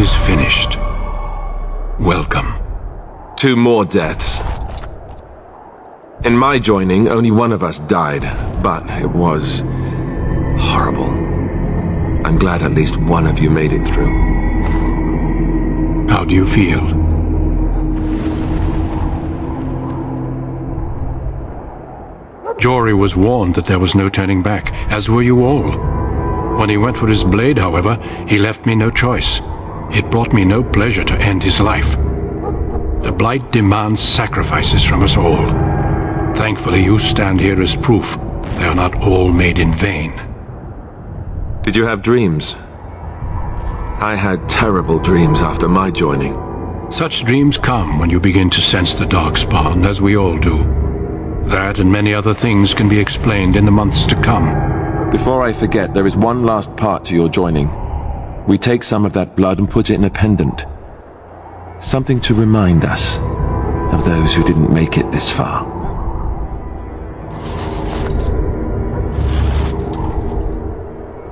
is finished. Welcome. 2 more deaths. In my joining, only one of us died, but it was horrible. I'm glad at least one of you made it through. How do you feel? Jory was warned that there was no turning back, as were you all. When he went for his blade, however, he left me no choice. It brought me no pleasure to end his life. The Blight demands sacrifices from us all. Thankfully, you stand here as proof they are not all made in vain. Did you have dreams? I had terrible dreams after my joining. Such dreams come when you begin to sense the darkspawn, as we all do. That and many other things can be explained in the months to come. Before I forget, there is one last part to your joining. We take some of that blood and put it in a pendant. Something to remind us of those who didn't make it this far.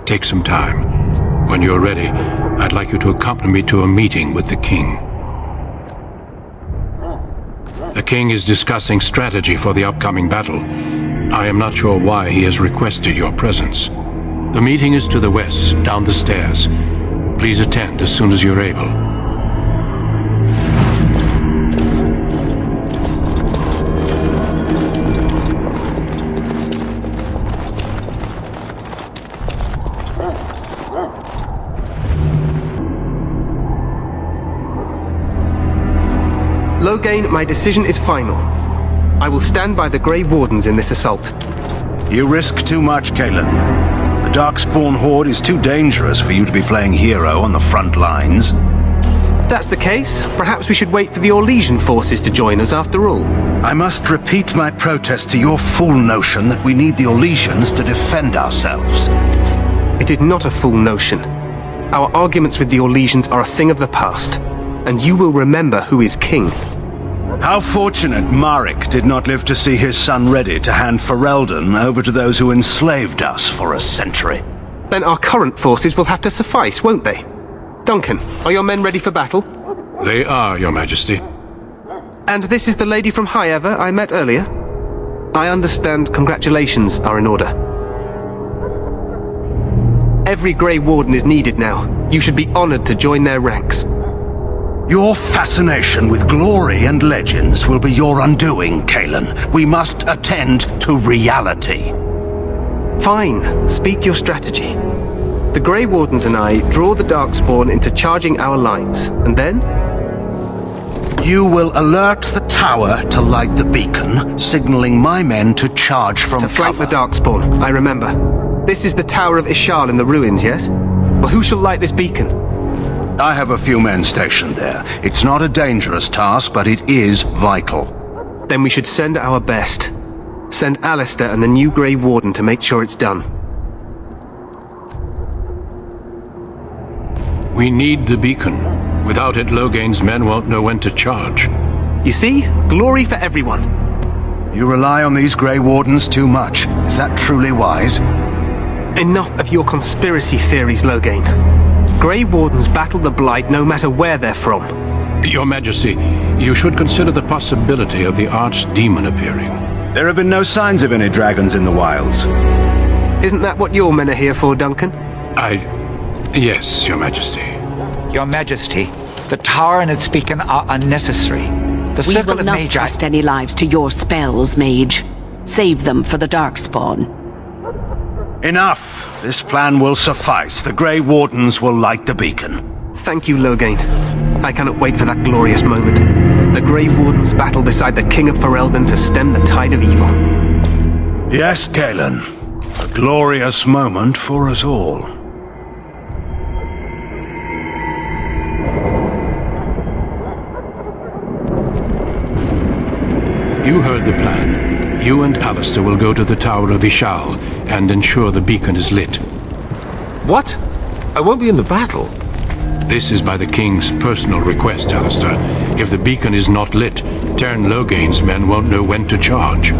Take some time. When you're ready, I'd like you to accompany me to a meeting with the king. The king is discussing strategy for the upcoming battle. I am not sure why he has requested your presence. The meeting is to the west, down the stairs. Please attend as soon as you're able. Loghain, my decision is final. I will stand by the Grey Wardens in this assault. You risk too much, Cailan. The darkspawn horde is too dangerous for you to be playing hero on the front lines. That's the case. Perhaps we should wait for the Orlesian forces to join us after all. I must repeat my protest to your fool notion that we need the Orlesians to defend ourselves. It is not a fool notion. Our arguments with the Orlesians are a thing of the past, and you will remember who is king. How fortunate Marek did not live to see his son ready to hand Ferelden over to those who enslaved us for a century. Then our current forces will have to suffice, won't they? Duncan, are your men ready for battle? They are, Your Majesty. And this is the lady from Highever I met earlier? I understand congratulations are in order. Every Grey Warden is needed now. You should be honored to join their ranks. Your fascination with glory and legends will be your undoing, Cailan. We must attend to reality. Fine. Speak your strategy. The Grey Wardens and I draw the darkspawn into charging our lines, and then? You will alert the tower to light the beacon, signaling my men to charge from cover. To flank the darkspawn, I remember. This is the Tower of Ishal in the ruins, yes? Well, who shall light this beacon? I have a few men stationed there. It's not a dangerous task, but it is vital. Then we should send our best. Send Alistair and the new Grey Warden to make sure it's done. We need the beacon. Without it, Loghain's men won't know when to charge. You see? Glory for everyone. You rely on these Grey Wardens too much. Is that truly wise? Enough of your conspiracy theories, Loghain. Grey Wardens battle the Blight no matter where they're from. Your Majesty, you should consider the possibility of the archdemon appearing. There have been no signs of any dragons in the wilds. Isn't that what your men are here for, Duncan? Yes, Your Majesty. Your Majesty, the tower and its beacon are unnecessary. The Circle We will not trust any lives to your spells, Mage. Save them for the darkspawn. Enough! This plan will suffice. The Grey Wardens will light the beacon. Thank you, Loghain. I cannot wait for that glorious moment. The Grey Wardens battle beside the King of Ferelden to stem the tide of evil. Yes, Cailan. A glorious moment for us all. You heard the plan. You and Alistair will go to the Tower of Ishal and ensure the beacon is lit. What? I won't be in the battle. This is by the King's personal request, Alistair. If the beacon is not lit, Teryn Loghain's men won't know when to charge.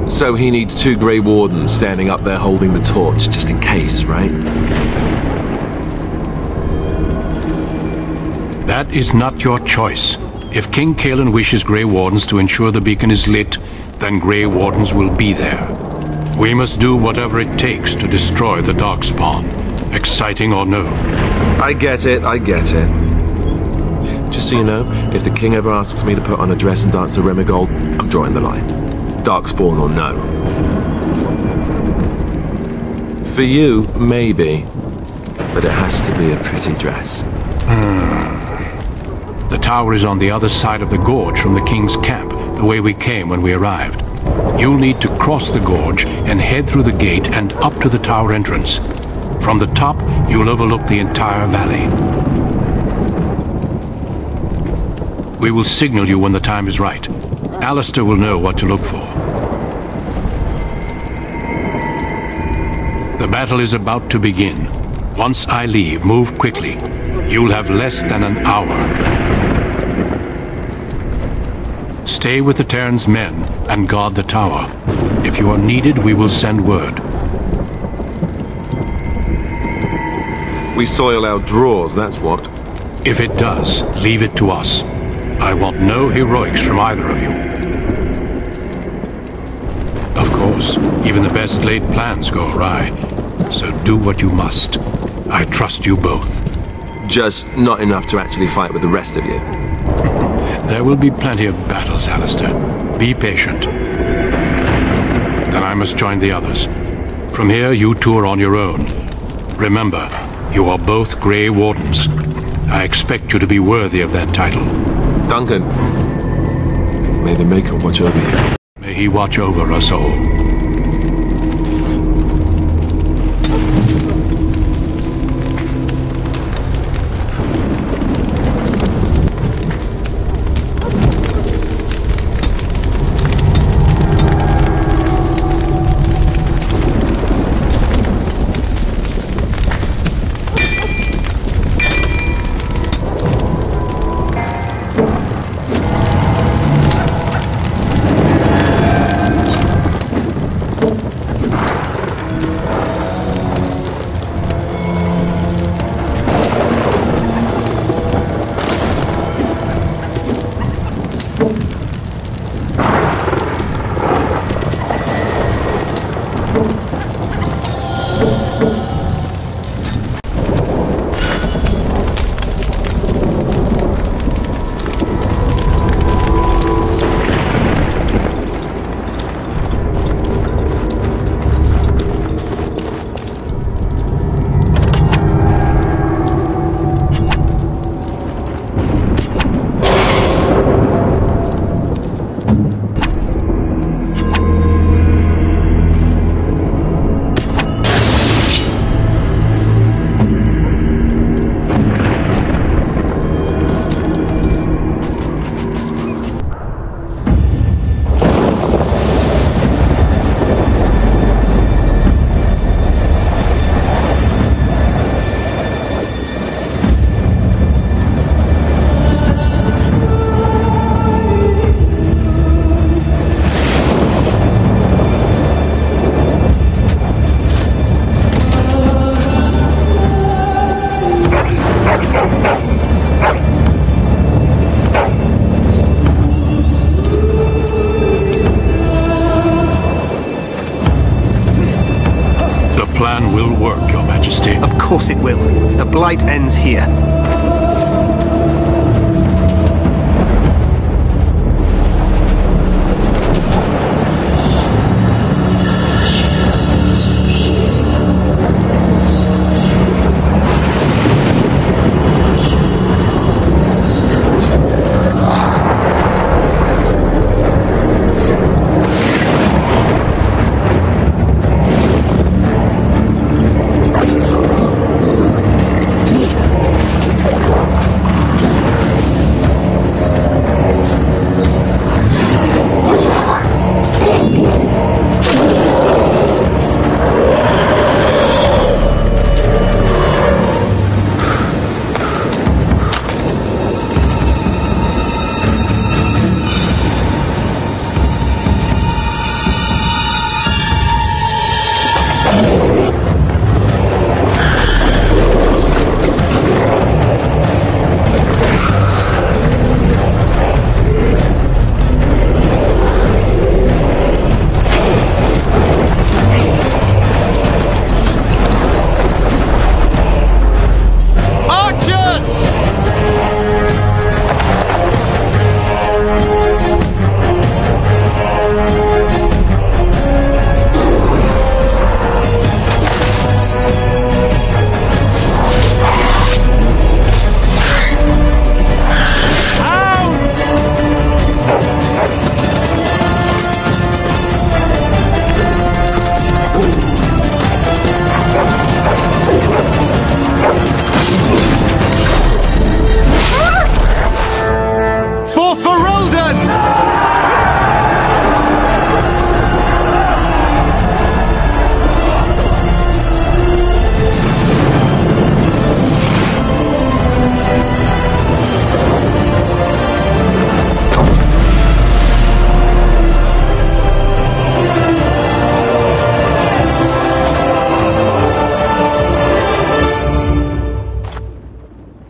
So he needs 2 Grey Wardens standing up there holding the torch, just in case, right? That is not your choice. If King Cailan wishes Grey Wardens to ensure the beacon is lit, then Grey Wardens will be there. We must do whatever it takes to destroy the darkspawn, exciting or no. I get it, I get it. Just so you know, if the king ever asks me to put on a dress and dance to Remigold, I'm drawing the line. Darkspawn or no. For you, maybe. But it has to be a pretty dress. The tower is on the other side of the gorge from the king's camp, the way we came when we arrived. You'll need to cross the gorge and head through the gate and up to the tower entrance. From the top, you'll overlook the entire valley. We will signal you when the time is right. Alistair will know what to look for. The battle is about to begin. Once I leave, move quickly. You'll have less than an hour. Stay with the Terrans' men and guard the tower. If you are needed, we will send word. We soil our drawers, that's what. If it does, leave it to us. I want no heroics from either of you. Of course, even the best laid plans go awry. So do what you must. I trust you both. Just not enough to actually fight with the rest of you. There will be plenty of battles, Alistair. Be patient. Then I must join the others. From here, you two are on your own. Remember, you are both Grey Wardens. I expect you to be worthy of that title. Duncan, may the Maker watch over you. May he watch over us all. Of course it will. The Blight ends here.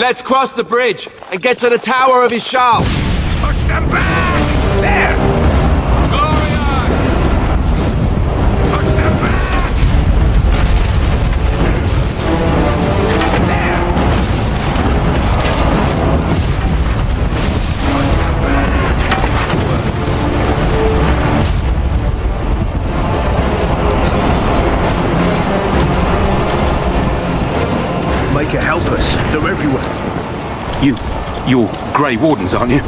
Let's cross the bridge and get to the Tower of Ishal. Push them back! There! Glorious! Push them back! There! Push them back! Make it help us. They're everywhere. You're Grey Wardens, aren't you?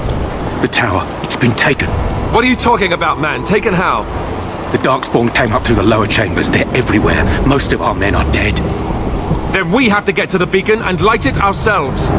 The tower, it's been taken. What are you talking about, man? Taken how? The darkspawn came up through the lower chambers. They're everywhere. Most of our men are dead. Then we have to get to the beacon and light it ourselves.